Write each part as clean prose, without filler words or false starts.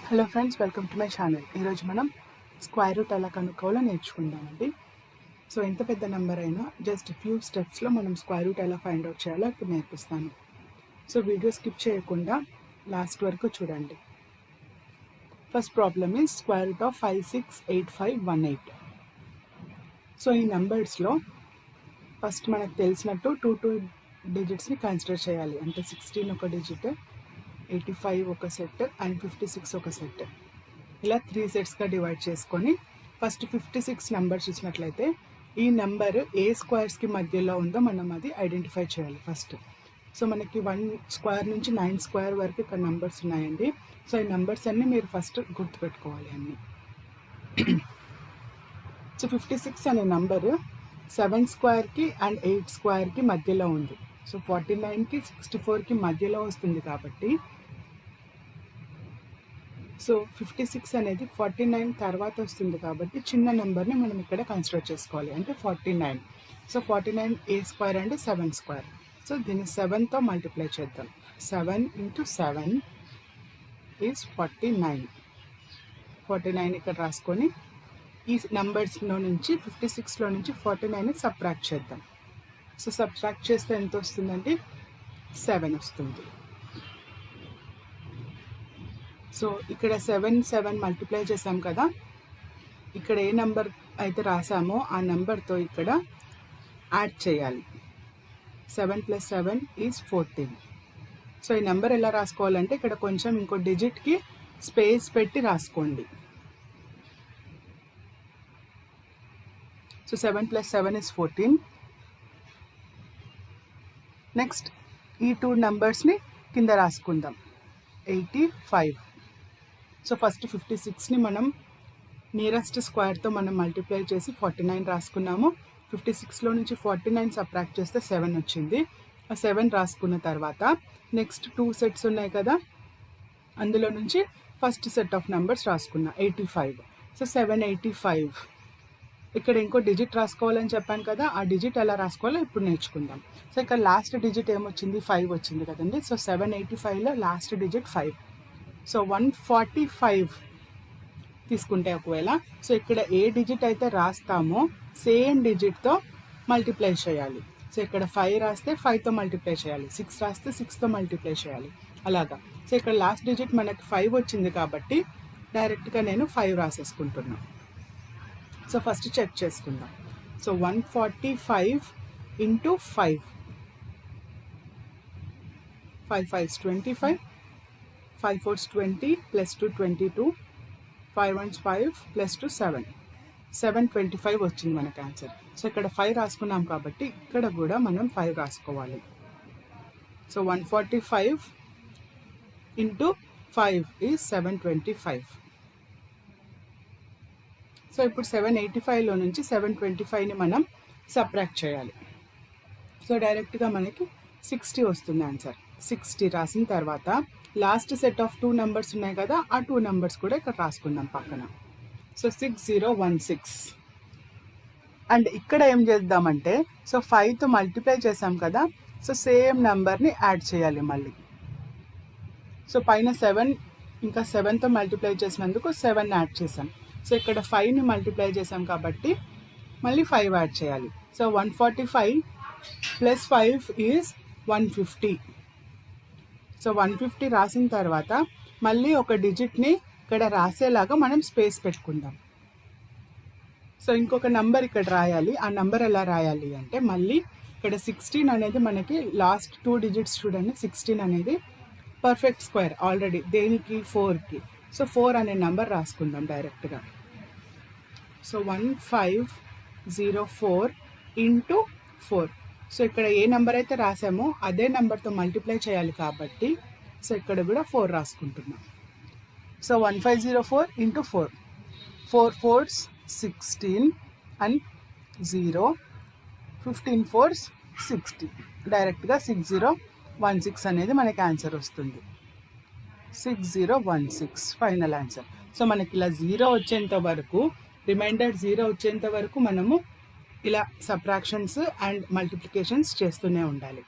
Hello friends, welcome to my channel. ఈరోజు మనం square root ఎలా కనుక్కోవాలో నేర్చుకుందామండి. సో ఎంత పెద్ద నెంబర్ అయినా జస్ట్ ఫ్యూ స్టెప్స్లో మనం స్క్వేర్ రూట్ ఎలా ఫైండ్ అవుట్ చేయాలో ఇప్పుడు నేర్పిస్తాను. సో వీడియో స్కిప్ చేయకుండా లాస్ట్ వరకు చూడండి. First problem is square root of 568518. So ఈ నెంబర్స్లో ఫస్ట్ మనకు తెలిసినట్టు టూ డిజిట్స్ని కన్సిడర్ చేయాలి. అంటే 16 ఒక డిజిట్, 85 ఒక సెట్ అండ్ 56 ఒక సెట్. ఇలా 3 సెట్స్గా డివైడ్ చేసుకొని ఫస్ట్ 56 నెంబర్స్ ఇచ్చినట్లయితే ఈ నెంబర్ ఏ స్క్వేర్స్కి మధ్యలో ఉందో మనం అది ఐడెంటిఫై చేయాలి ఫస్ట్. సో మనకి 1 స్క్వేర్ నుంచి 9 స్క్వేర్ వరకు ఇక్కడ నెంబర్స్ ఉన్నాయండి. సో ఈ నెంబర్స్ అన్నీ మీరు ఫస్ట్ గుర్తుపెట్టుకోవాలి అన్నీ. సో 56 అనే నెంబరు 7 స్క్వేర్కి అండ్ 8 స్క్వేర్కి మధ్యలో ఉంది. సో 49కి 64కి మధ్యలో వస్తుంది కాబట్టి సో 56 అనేది 49 తర్వాత వస్తుంది కాబట్టి చిన్న నెంబర్ని మనం ఇక్కడ కన్సిడర్ చేసుకోవాలి, అంటే 49. సో 49 ఏ స్క్వేర్ అంటే 7 స్క్వేర్. సో దీన్ని 7తో మల్టిప్లై చేద్దాం. 7 × 7 ఈజ్ 49. 49 ఇక్కడ రాసుకొని ఈ నెంబర్స్లో నుంచి 56లో నుంచి 49ని సబ్ట్రాక్ట్ చేద్దాం. సో సబ్ట్రాక్ట్ చేస్తే ఎంత వస్తుందంటే 7 వస్తుంది. సో ఇక్కడ 7 మల్టిప్లై చేసాం కదా, ఇక్కడ ఏ నెంబర్ అయితే రాసామో ఆ నెంబర్తో ఇక్కడ యాడ్ చేయాలి. 7 + 7 ఈజ్ 14. సో ఈ నెంబర్ ఎలా రాసుకోవాలంటే ఇక్కడ కొంచెం ఇంకో డిజిట్కి స్పేస్ పెట్టి రాసుకోండి. So 7 + 7 is 14. నెక్స్ట్ ఈ 2 నెంబర్స్ని కింద రాసుకుందాం. 85. సో ఫస్ట్ 56ని మనం నియరెస్ట్ స్క్వేర్తో మనం మల్టిప్లై చేసి 49 రాసుకున్నాము. 56లో నుంచి 49 సబ్ట్రాక్ట్ చేస్తే 7 వచ్చింది. ఆ 7 రాసుకున్న తర్వాత నెక్స్ట్ 2 సెట్స్ ఉన్నాయి కదా, అందులో నుంచి ఫస్ట్ సెట్ ఆఫ్ నెంబర్స్ రాసుకున్నా 85. సో 785. ఇక్కడ ఇంకో డిజిట్ రాసుకోవాలని చెప్పాను కదా, ఆ డిజిట్ ఎలా రాసుకోవాలో ఇప్పుడు నేర్చుకుందాం. సో ఇక్కడ లాస్ట్ డిజిట్ ఏమొచ్చింది, 5 వచ్చింది కదండి. సో 785లో లాస్ట్ డిజిట్ 5. సో 145 తీసుకుంటే ఒకవేళ, సో ఇక్కడ ఏ డిజిట్ అయితే రాస్తామో సేమ్ డిజిట్తో మల్టిప్లై చేయాలి. సో ఇక్కడ 5 రాస్తే 5తో మల్టిప్లై చేయాలి, 6 రాస్తే 6తో మల్టిప్లై చేయాలి, అలాగా. సో ఇక్కడ లాస్ట్ డిజిట్ మనకి 5 వచ్చింది కాబట్టి డైరెక్ట్గా నేను 5 రాసేసుకుంటున్నాను. సో ఫస్ట్ చెక్ చేసుకుందాం. సో 145 × 5. 5 5 is 25. 5 4 is 20 + 2 22. 5 1 is 5 + 2 7. 725 వచ్చింది మనకు ఆన్సర్. సో ఇక్కడ 5 రాసుకున్నాం కాబట్టి ఇక్కడ కూడా మనం 5 రాసుకోవాలి. So 145 × 5 is 725. సో ఇప్పుడు 785లో నుంచి 725ని మనం సబ్ట్రాక్ట్ చేయాలి. సో డైరెక్ట్గా మనకి 60 వస్తుంది ఆన్సర్. 60 రాసిన తర్వాత లాస్ట్ సెట్ ఆఫ్ 2 నెంబర్స్ ఉన్నాయి కదా, ఆ 2 నెంబర్స్ కూడా ఇక్కడ రాసుకుందాం పక్కన. సో 6016. అండ్ ఇక్కడ ఏం చేద్దామంటే, సో 5తో మల్టిప్లై చేసాం కదా, సో సేమ్ నెంబర్ని యాడ్ చేయాలి మళ్ళీ. సో పైన 7 ఇంకా 7తో మల్టిప్లై చేసినందుకు 7 యాడ్ చేసాం. సో ఇక్కడ 5ని మల్టిప్లై చేసాం కాబట్టి మళ్ళీ 5 యాడ్ చేయాలి. So 145 + 5 is 150. సో 150 రాసిన తర్వాత మళ్ళీ ఒక డిజిట్ని ఇక్కడ రాసేలాగా మనం స్పేస్ పెట్టుకుందాం. సో ఇంకొక నెంబర్ ఇక్కడ రాయాలి. ఆ నెంబర్ ఎలా రాయాలి అంటే, మళ్ళీ ఇక్కడ 16 అనేది మనకి లాస్ట్ 2 డిజిట్స్ చూడండి. 16 అనేది పర్ఫెక్ట్ స్క్వేర్ ఆల్రెడీ, దేనికి 4కి. సో 4 అనే నెంబర్ రాసుకుందాం డైరెక్ట్గా. సో 1504 × 4. సో ఇక్కడ ఏ నెంబర్ అయితే రాసామో అదే నెంబర్తో మల్టిప్లై చేయాలి కాబట్టి సో ఇక్కడ కూడా 4 రాసుకుంటున్నాం. సో 1504 × 4. 4 4s 16 and 0. 15 4s 60. డైరెక్ట్గా 6016 అనేది మనకి ఆన్సర్ వస్తుంది. 6016 ఫైనల్ ఆన్సర్. సో మనకి ఇలా 0 వచ్చేంత వరకు, రిమైండర్ 0 వచ్చేంత వరకు మనము ఇలా సబ్ట్రాక్షన్స్ అండ్ మల్టిప్లికేషన్స్ చేస్తూనే ఉండాలి.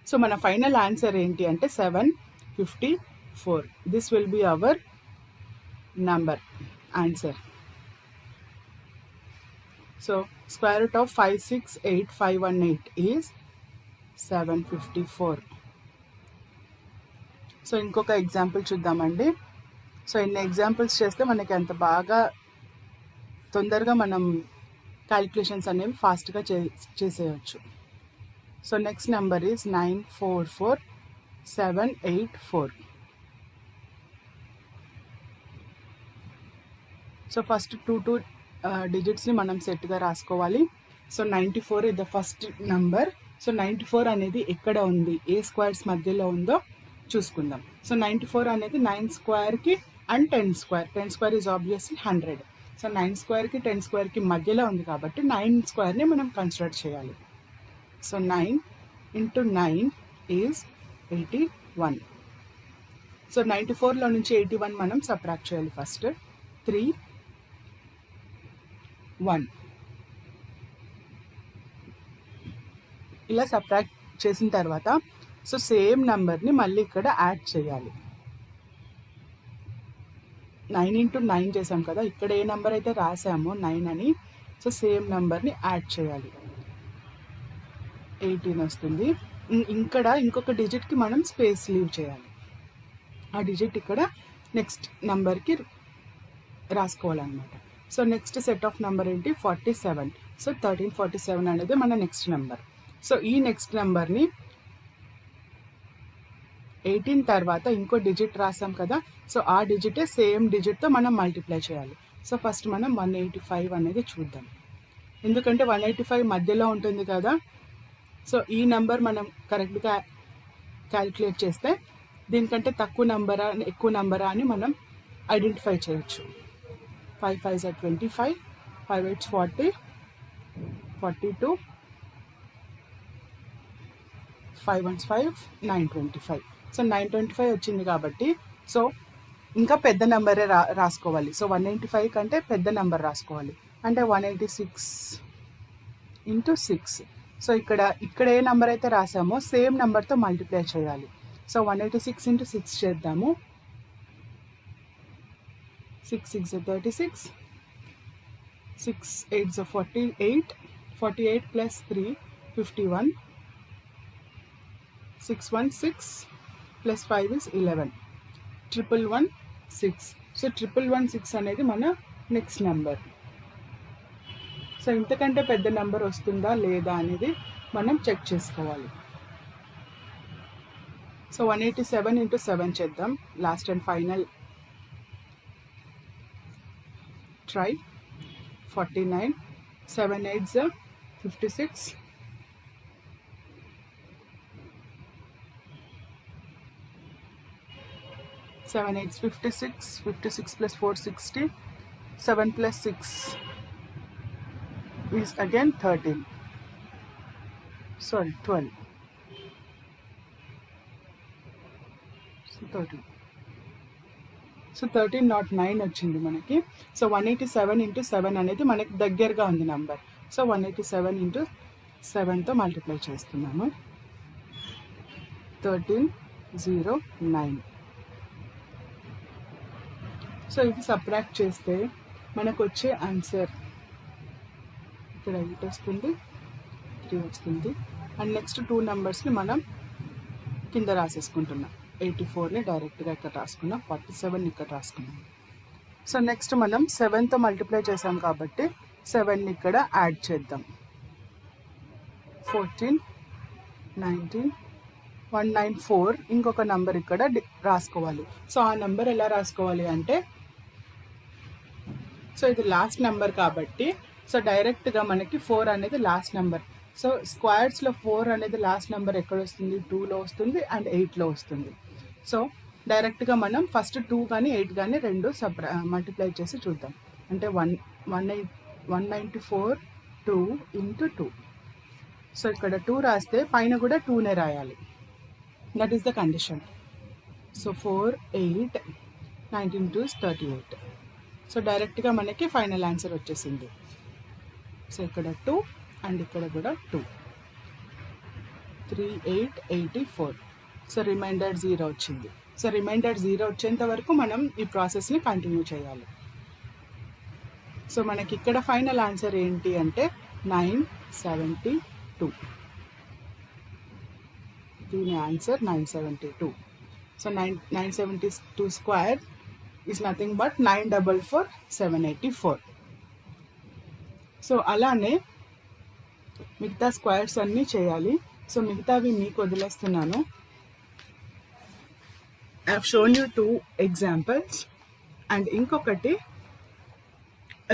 సో మన ఫైనల్ ఆన్సర్ ఏంటి అంటే 750 4. This will be our number answer. So square root of 568518 is 754. So ఇంకొక ఎగ్జాంపుల్ చూద్దామండి. సో ఇన్ని ఎగ్జాంపుల్స్ చేస్తే మనకి అంత బాగా తొందరగా మనం క్యాలిక్యులేషన్స్ అనేవి ఫాస్ట్గా చేసేయచ్చు. So next number is 944784. So first two డిజిట్స్ని మనం సెట్గా రాసుకోవాలి. So 94 is the first number. So 94 అనేది ఎక్కడ ఉంది, ఏ స్క్వేర్స్ మధ్యలో ఉందో చూసుకుందాం. సో 94 అనేది 9 స్క్వేర్కి and 10 square. 10 square is obviously 100. So 9 స్క్వేర్కి 10 స్క్వేర్కి మధ్యలో ఉంది కాబట్టి 9 స్క్వేర్ని మనం కన్సిడర్ చేయాలి. So 9 into 9 is 81. సో 94లో నుంచి 81 మనం సబ్ట్రాక్ట్ చేయాలి. ఫస్ట్ 3 1 ఇలా సబ్ట్రాక్ట్ చేసిన తర్వాత సో సేమ్ నెంబర్ని మళ్ళీ ఇక్కడ యాడ్ చేయాలి. 9 into 9 చేసాం కదా, ఇక్కడ ఏ నెంబర్ అయితే రాసామో 9 అని, సో సేమ్ నెంబర్ని యాడ్ చేయాలి. 18 వస్తుంది. ఇక్కడ ఇంకొక డిజిట్కి మనం స్పేస్ లీవ్ చేయాలి. ఆ డిజిట్ ఇక్కడ నెక్స్ట్ నెంబర్కి రాసుకోవాలన్నమాట. So next set of number ఏంటి, 47. సో 1347 అనేది మన నెక్స్ట్ నెంబర్. సో ఈ నెక్స్ట్ నెంబర్ని 18 తర్వాత ఇంకో డిజిట్ రాసాం కదా, సో ఆ డిజిటే సేమ్ డిజిట్తో మనం మల్టిప్లై చేయాలి. సో ఫస్ట్ మనం 185 అనేది చూద్దాం, ఎందుకంటే 185 మధ్యలో ఉంటుంది కదా. సో ఈ నెంబర్ మనం కరెక్ట్గా క్యాలిక్యులేట్ చేస్తే దీనికంటే తక్కువ నెంబరా ఎక్కువ నెంబరా అని మనం ఐడెంటిఫై చేయొచ్చు. 5 5s are 25, 5 8s 40, 42, 5 1s 5, 925. So 925 వచ్చింది కాబట్టి సో ఇంకా పెద్ద నెంబరే రాసుకోవాలి. సో 185 కంటే పెద్ద నెంబర్ రాసుకోవాలి, అంటే 186 into 6. సో ఇక్కడ ఏ నెంబర్ అయితే రాసామో సేమ్ నెంబర్తో మల్టిప్లై చేయాలి. సో 186 into 6 చేద్దాము. 6 6 are 36, 6 8 are 48, 48 plus 3 51, 6 1 6 plus 5 is 11, 111 6. So 111 6 అనేది మన నెక్స్ట్ నెంబర్. సో ఇంతకంటే పెద్ద నెంబర్ వస్తుందా లేదా అనేది మనం చెక్ చేసుకోవాలి. సో 187 into 7 చేద్దాం, last and final try. 49, 7 8s are 56, 7 8s 56, 56 plus 4 60, 7 plus 6 is again 13, sorry 12, so 13. So 13 not 9 వచ్చింది మనకి. సో 187 into 7 అనేది మనకి దగ్గరగా ఉంది నెంబర్. సో 187 into 7తో మల్టిప్లై చేస్తున్నాము. 1309. సో ఇది సబ్ట్రాక్ట్ చేస్తే మనకు వచ్చే ఆన్సర్ ఇక్కడ 8 వస్తుంది, 3 వస్తుంది. అండ్ నెక్స్ట్ 2 నెంబర్స్ని మనం కింద రాసేసుకుంటున్నాం. 84ని డైరెక్ట్గా ఇక్కడ రాసుకున్నాం, 47 ఇక్కడ రాసుకున్నాం. సో నెక్స్ట్ మనం 7తో మల్టిప్లై చేసాం కాబట్టి 7ని ఇక్కడ యాడ్ చేద్దాం. 14 19 194 ఇంకొక నెంబర్ ఇక్కడ రాసుకోవాలి. సో ఆ నెంబర్ ఎలా రాసుకోవాలి అంటే, సో ఇది లాస్ట్ నెంబర్ కాబట్టి సో డైరెక్ట్గా మనకి 4 అనేది లాస్ట్ నెంబర్. సో స్క్వేర్స్లో 4 అనేది లాస్ట్ నెంబర్ ఎక్కడ వస్తుంది, 2లో వస్తుంది అండ్ 8లో వస్తుంది. సో డైరెక్ట్గా మనం ఫస్ట్ 2 కానీ 8 కానీ రెండు మల్టిప్లై చేసి చూద్దాం. అంటే 194 2 into 2. సో ఇక్కడ 2 రాస్తే పైన కూడా 2నే రాయాలి. That is the condition. So 4 8 19 2 is 38. So డైరెక్ట్గా మనకి ఫైనల్ ఆన్సర్ వచ్చేసింది. సో ఇక్కడ 2 అండ్ ఇక్కడ కూడా 2, 3 8 84. సో రిమైండర్ 0 వచ్చింది. సో రిమైండర్ 0 వచ్చేంత వరకు మనం ఈ ప్రాసెస్ని కంటిన్యూ చేయాలి. సో మనకి ఇక్కడ ఫైనల్ ఆన్సర్ ఏంటి అంటే 972. దీని answer 972. So 972 square is nothing but 944,784. So అలానే మిగతా స్క్వేర్స్ అన్నీ చేయాలి. సో మిగతావి మీకు వదిలేస్తున్నాను. I have shown you 2 examples and ఇంకొకటి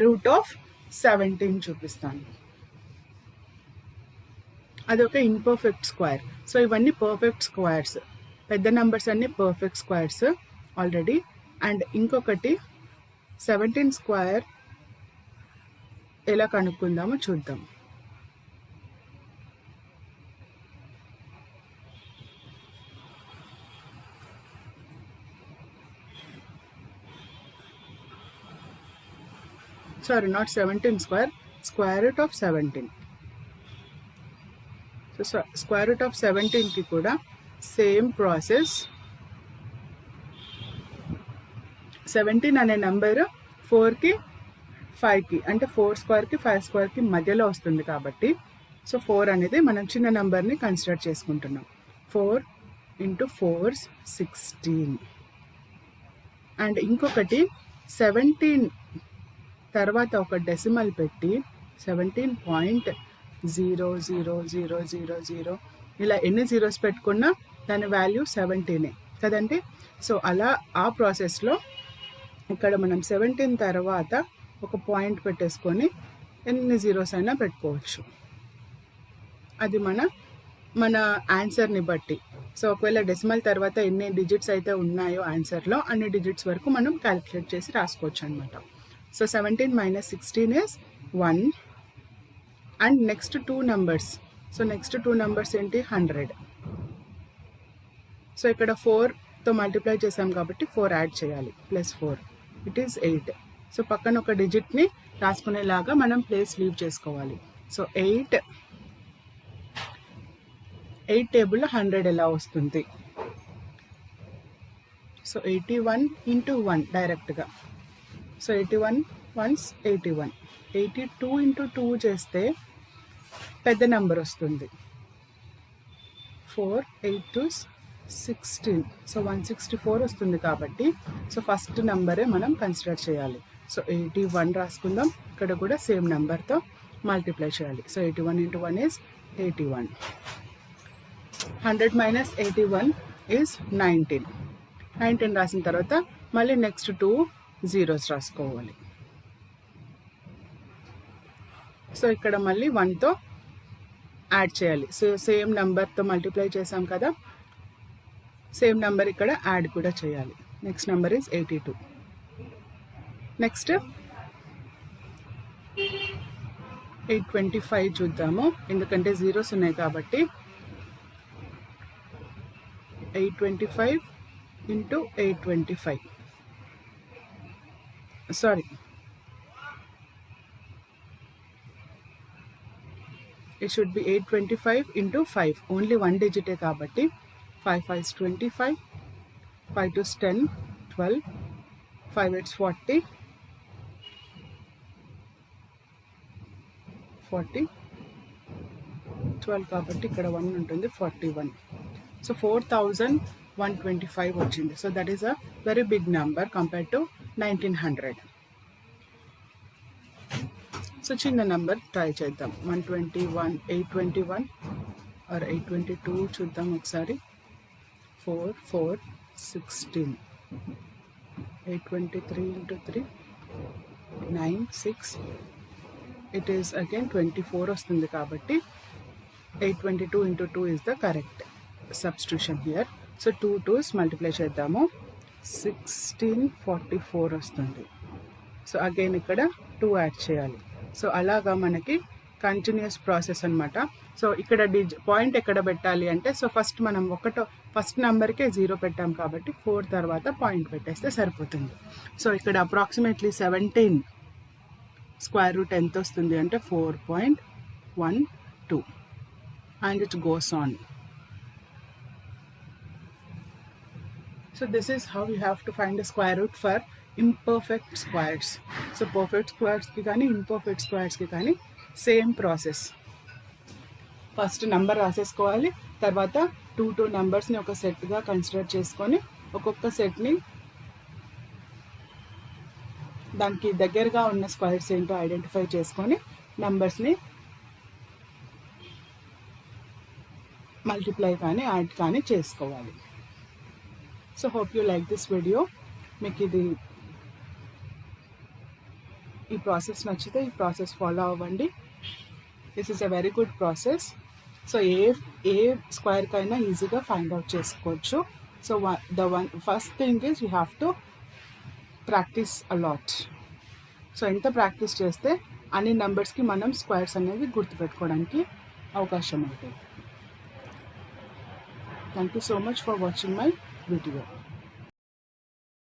√17 చూపిస్తాను. అదొక ఇంపర్ఫెక్ట్ స్క్వేర్. సో ఇవన్నీ పర్ఫెక్ట్ స్క్వేర్స్, పెద్ద నెంబర్స్ అన్నీ పర్ఫెక్ట్ స్క్వేర్స్ ఆల్రెడీ. అండ్ ఇంకొకటి 17 స్క్వేర్ ఎలా కనుక్కుందామో చూద్దాం. Sorry, not 17 square, square root of 17. So square root of 17 ki kuda same process. 17 అనే నెంబర్ 4 కి 5 కి అంటే 4 స్క్వేర్ కి 5 స్క్వేర్ కి మధ్యలో వస్తుంది కాబట్టి సో 4 అనేది మనం చిన్న నెంబర్ని కన్సిడర్ చేసుకుంటున్నాం. 4 × 4 16. అండ్ ఇంకొకటి 17 తర్వాత ఒక డెసిమల్ పెట్టి 17.00000 ఇలా ఎన్ని జీరోస్ పెట్టుకున్నా దాని వాల్యూ 17 కదండి. సో అలా ఆ ప్రాసెస్లో ఇక్కడ మనం 17 తర్వాత ఒక పాయింట్ పెట్టేసుకొని ఎన్ని జీరోస్ అయినా పెట్టుకోవచ్చు. అది మన ఆన్సర్ని బట్టి. సో ఒకవేళ డెసిమల్ తర్వాత ఎన్ని డిజిట్స్ అయితే ఉన్నాయో ఆన్సర్లో అన్ని డిజిట్స్ వరకు మనం క్యాలిక్యులేట్ చేసి రాసుకోవచ్చు అనమాట. So 17 - 16 is 1. And next 2 numbers. So next 2 numbers ఏంటి 100. సో ఇక్కడ 4తో మల్టిప్లై చేసాం కాబట్టి 4 యాడ్ చేయాలి. +4 ఇట్ ఈస్ 8. సో పక్కన ఒక డిజిట్ని రాసుకునేలాగా మనం ప్లేస్ లీవ్ చేసుకోవాలి. సో 8 టేబుల్లో 100 ఎలా వస్తుంది? సో 81 × 1 డైరెక్ట్గా. So 81 1s 81. 82 × 2 చేస్తే పెద్ద నెంబర్ వస్తుంది. 4 8 2s 16. సో 164 వస్తుంది కాబట్టి సో ఫస్ట్ నెంబరే మనం కన్సిడర్ చేయాలి. సో 81 రాసుకుందాం. ఇక్కడ కూడా సేమ్ నెంబర్తో మల్టిప్లై చేయాలి. So 81 × 1 is 81. 100 - 81 is 19. 19 రాసిన తర్వాత మళ్ళీ నెక్స్ట్ 2 జీరోస్ రాసుకోవాలి. సో ఇక్కడ మళ్ళీ 1తో యాడ్ చేయాలి. సో సేమ్ నెంబర్తో మల్టిప్లై చేసాం కదా, సేమ్ నెంబర్ ఇక్కడ యాడ్ కూడా చేయాలి. Next number is 82. నెక్స్ట్ 825 చూద్దాము, ఎందుకంటే జీరోస్ ఉన్నాయి కాబట్టి. 825 × 825. Sorry, it should be 825 × 5. Only one digit kabatti. 5 5s 25, 5 2s 10, 12, 5 8s 40, 12 కాబట్టి ఇక్కడ 1 ఉంటుంది. 41. సో 4125 వచ్చింది. So that is a very big number compared to 1900. So చిన్న నెంబర్ ట్రై చేద్దాం. 121 821 ఆర్ 822 చూద్దాం ఒకసారి. 4 4 16. 823 × 3 9 6. ఇట్ ఈస్ అగైన్ 24 వస్తుంది కాబట్టి 822 × 2 is the correct substitution here. So 2 2s multiply చేద్దాము. 1644 వస్తుంది. సో అగైన్ ఇక్కడ 2 యాడ్ చేయాలి. సో అలాగా మనకి కంటిన్యూస్ ప్రాసెస్ అనమాట. సో ఇక్కడ పాయింట్ ఎక్కడ పెట్టాలి అంటే, సో ఫస్ట్ మనం ఫస్ట్ నెంబర్కే 0 పెట్టాం కాబట్టి 4 తర్వాత పాయింట్ పెట్టేస్తే సరిపోతుంది. సో ఇక్కడ అప్రాక్సిమేట్లీ 17 స్క్వేర్ రూట్ ఎంత వస్తుంది అంటే 4.12 and it goes on. So this is how you have to find the square root for imperfect squares. So perfect squares ki gaani imperfect squares ki gaani same process. First number రాసేసుకోవాలి. తర్వాత 2 నెంబర్స్ని ఒక సెట్గా consider చేసుకొని ఒక్కొక్క సెట్ని దానికి దగ్గరగా ఉన్న squares ఏంటో ఐడెంటిఫై చేసుకొని నెంబర్స్ని మల్టిప్లై కానీ యాడ్ కానీ చేసుకోవాలి. So hope you like this video. మీకు ఈ ప్రాసెస్ నచ్చితే ఈ ప్రాసెస్ ఫాలో అవ్వండి. This is a very good process. So ఏ స్క్వేర్కైనా ఈజీగా ఫైండ్ అవుట్ చేసుకోవచ్చు. So first thing is you have to practise a lot. So ఎంత ప్రాక్టీస్ చేస్తే అన్ని నెంబర్స్కి మనం స్క్వేర్స్ అనేది గుర్తుపెట్టుకోవడానికి అవకాశం ఉంటుంది. Thank you so much for watching my video.